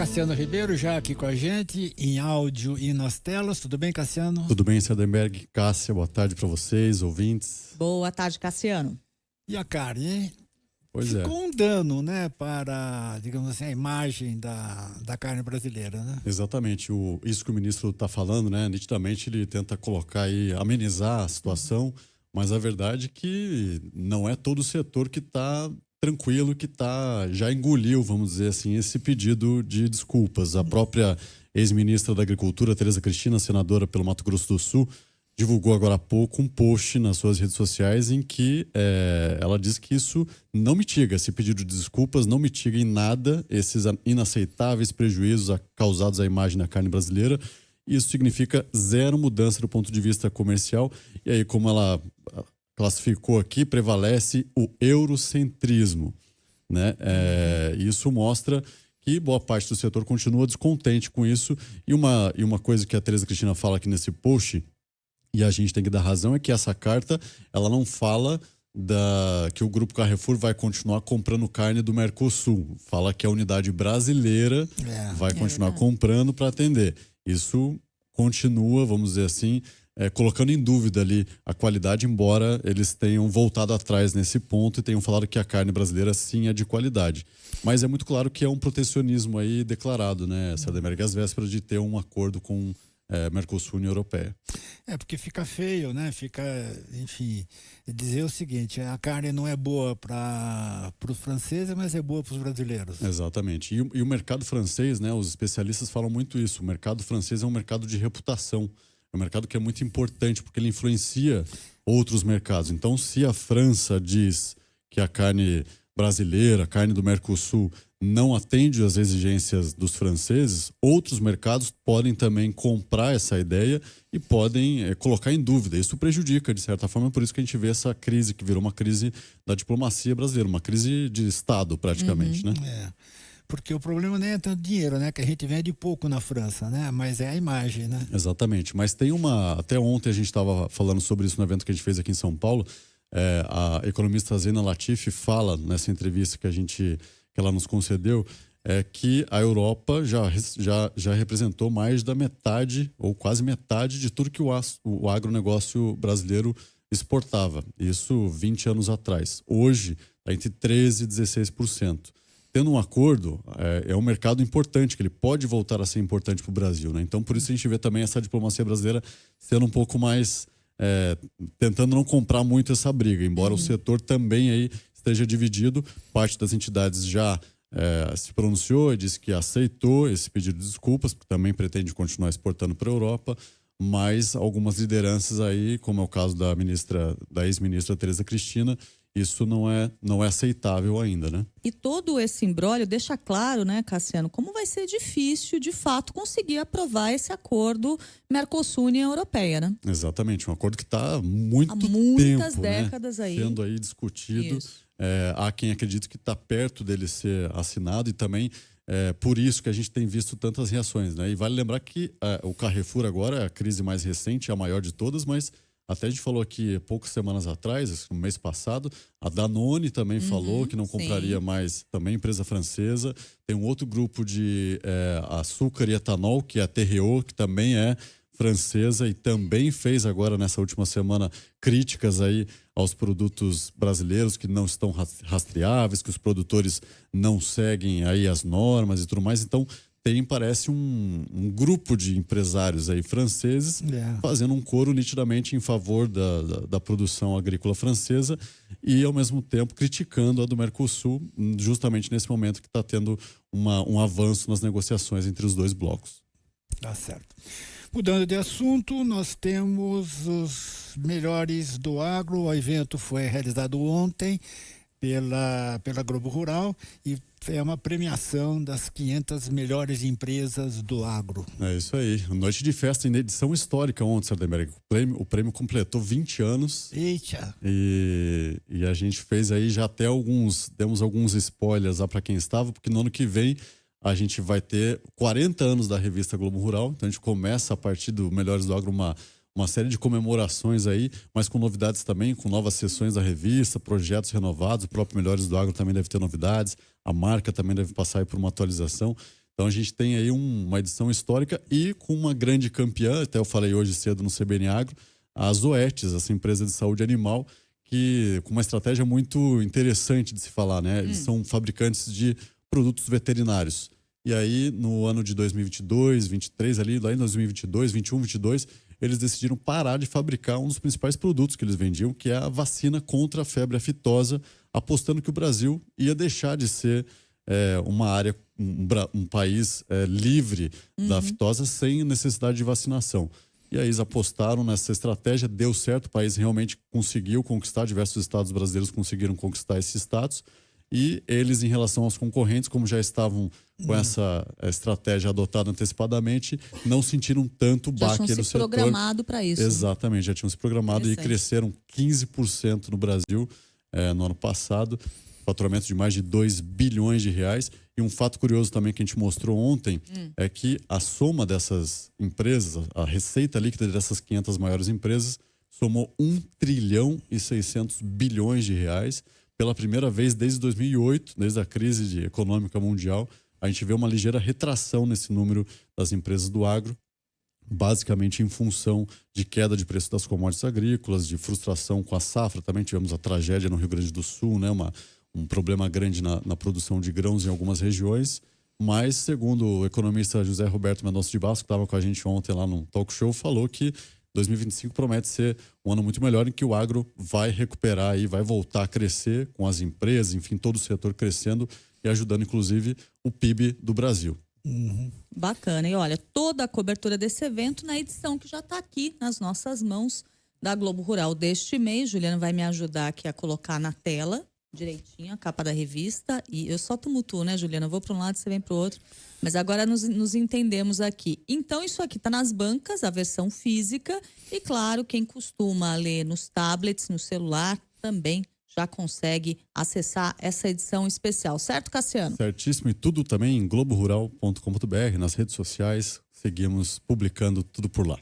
Cassiano Ribeiro já aqui com a gente, em áudio e nas telas. Tudo bem, Cassiano? Tudo bem, Sardenberg? Cássia, boa tarde para vocês, ouvintes. Boa tarde, Cassiano. E a carne, hein? Pois Ficou um dano, né, para, digamos assim, a imagem da carne brasileira, né? Exatamente, isso que o ministro está falando, né, nitidamente ele tenta colocar aí, amenizar a situação, mas a verdade é que não é todo o setor que está tranquilo, que já engoliu, vamos dizer assim, esse pedido de desculpas. A própria ex-ministra da Agricultura, Tereza Cristina, senadora pelo Mato Grosso do Sul, divulgou agora há pouco um post nas suas redes sociais em que ela diz que isso não mitiga, esse pedido de desculpas não mitiga em nada esses inaceitáveis prejuízos causados à imagem da carne brasileira. Isso significa zero mudança do ponto de vista comercial. E aí, como ela classificou aqui, prevalece o eurocentrismo, né? Isso mostra que boa parte do setor continua descontente com isso. E uma coisa que a Tereza Cristina fala aqui nesse post, e a gente tem que dar razão, é que essa carta ela não fala que o Grupo Carrefour vai continuar comprando carne do Mercosul. Fala que a unidade brasileira vai continuar comprando para atender. Isso continua, vamos dizer assim, colocando em dúvida ali a qualidade, embora eles tenham voltado atrás nesse ponto e tenham falado que a carne brasileira sim é de qualidade. Mas é muito claro que é um protecionismo aí declarado, né, Sardenberg, às vésperas de ter um acordo com Mercosul e União Europeia. Porque fica feio, né? Enfim, dizer o seguinte, a carne não é boa para os franceses, mas é boa para os brasileiros. Exatamente. E o mercado francês, né? Os especialistas falam muito isso. O mercado francês é um mercado de reputação. É um mercado que é muito importante porque ele influencia outros mercados. Então, se a França diz que a carne brasileira, a carne do Mercosul, não atende às exigências dos franceses, outros mercados podem também comprar essa ideia e podem colocar em dúvida. Isso prejudica, de certa forma, por isso que a gente vê essa crise, que virou uma crise da diplomacia brasileira, uma crise de Estado, praticamente, né? Porque o problema nem é tanto dinheiro, né? Que a gente vende pouco na França, né? Mas é a imagem, né? Exatamente. Mas tem até ontem a gente estava falando sobre isso no evento que a gente fez aqui em São Paulo. A economista Zena Latifi fala nessa entrevista que ela nos concedeu, que a Europa já representou mais da metade, ou quase metade, de tudo que o agronegócio brasileiro exportava. Isso 20 anos atrás. Hoje, está entre 13% e 16%. Tendo um acordo, é um mercado importante, que ele pode voltar a ser importante para o Brasil, né? Então, por isso a gente vê também essa diplomacia brasileira sendo um pouco mais... tentando não comprar muito essa briga, embora o setor também aí esteja dividido. Parte das entidades já se pronunciou e disse que aceitou esse pedido de desculpas, porque também pretende continuar exportando para a Europa, mas algumas lideranças aí, como é o caso da ex-ministra Tereza Cristina, isso não é aceitável ainda, né? E todo esse imbróglio deixa claro, né, Cassiano, como vai ser difícil, de fato, conseguir aprovar esse acordo Mercosul-União Europeia, né? Exatamente, um acordo que está há muitas décadas, né, aí sendo aí discutido. Há quem acredita que está perto dele ser assinado e também por isso que a gente tem visto tantas reações, né? E vale lembrar que o Carrefour agora é a crise mais recente, é a maior de todas, mas até a gente falou aqui poucas semanas atrás, no mês passado, a Danone também falou que não compraria mais, também empresa francesa. Tem um outro grupo de açúcar e etanol, que é a Terreau, que também é francesa e também fez agora, nessa última semana, críticas aí aos produtos brasileiros que não estão rastreáveis, que os produtores não seguem aí as normas e tudo mais. Então, parece um grupo de empresários aí franceses fazendo um coro nitidamente em favor da produção agrícola francesa e, ao mesmo tempo, criticando a do Mercosul, justamente nesse momento que está tendo um avanço nas negociações entre os dois blocos. Tá certo. Mudando de assunto, nós temos os melhores do agro. O evento foi realizado ontem pela Globo Rural e é uma premiação das 500 melhores empresas do agro. É isso aí. Noite de festa em edição histórica ontem, Sardenberg. O prêmio completou 20 anos. Eita! E a gente fez aí já até demos alguns spoilers lá para quem estava, porque no ano que vem a gente vai ter 40 anos da revista Globo Rural. Então a gente começa a partir do Melhores do Agro uma série de comemorações aí, mas com novidades também, com novas sessões da revista, projetos renovados. O próprio Melhores do Agro também deve ter novidades. A marca também deve passar aí por uma atualização. Então a gente tem aí uma edição histórica e com uma grande campeã, até eu falei hoje cedo no CBN Agro, a Zoetis, essa empresa de saúde animal, que com uma estratégia muito interessante de se falar, né? Eles são fabricantes de produtos veterinários. E aí, no ano de 2022, 2023, ali, lá em 2022, 21, 22, eles decidiram parar de fabricar um dos principais produtos que eles vendiam, que é a vacina contra a febre aftosa, apostando que o Brasil ia deixar de ser uma área, um país livre da aftosa sem necessidade de vacinação. E aí eles apostaram nessa estratégia, deu certo, o país realmente conseguiu conquistar, diversos estados brasileiros conseguiram conquistar esse status. E eles, em relação aos concorrentes, como já estavam com essa estratégia adotada antecipadamente, não sentiram tanto baque no setor. Já tinham se programado para isso. Exatamente, já tinham se programado e cresceram 15% no Brasil no ano passado, faturamento de mais de 2 bilhões de reais. E um fato curioso também que a gente mostrou ontem é que a soma dessas empresas, a receita líquida dessas 500 maiores empresas, somou 1 trilhão e 600 bilhões de reais. Pela primeira vez desde 2008, desde a crise econômica mundial, a gente vê uma ligeira retração nesse número das empresas do agro, basicamente em função de queda de preço das commodities agrícolas, de frustração com a safra. Também tivemos a tragédia no Rio Grande do Sul, né? Um problema grande na produção de grãos em algumas regiões. Mas, segundo o economista José Roberto Mendonça de Basso, que estava com a gente ontem lá no talk show, falou que 2025 promete ser um ano muito melhor, em que o agro vai recuperar e vai voltar a crescer com as empresas, enfim, todo o setor crescendo e ajudando, inclusive, o PIB do Brasil. Bacana. E olha, toda a cobertura desse evento na edição que já está aqui nas nossas mãos da Globo Rural deste mês. Juliana vai me ajudar aqui a colocar na tela direitinho a capa da revista. E eu só tumultuo, né, Juliana? Eu vou para um lado, você vem para o outro. Mas agora nos entendemos aqui. Então, isso aqui está nas bancas, a versão física. E, claro, quem costuma ler nos tablets, no celular, também já consegue acessar essa edição especial. Certo, Cassiano? Certíssimo. E tudo também em globorural.com.br, nas redes sociais. Seguimos publicando tudo por lá.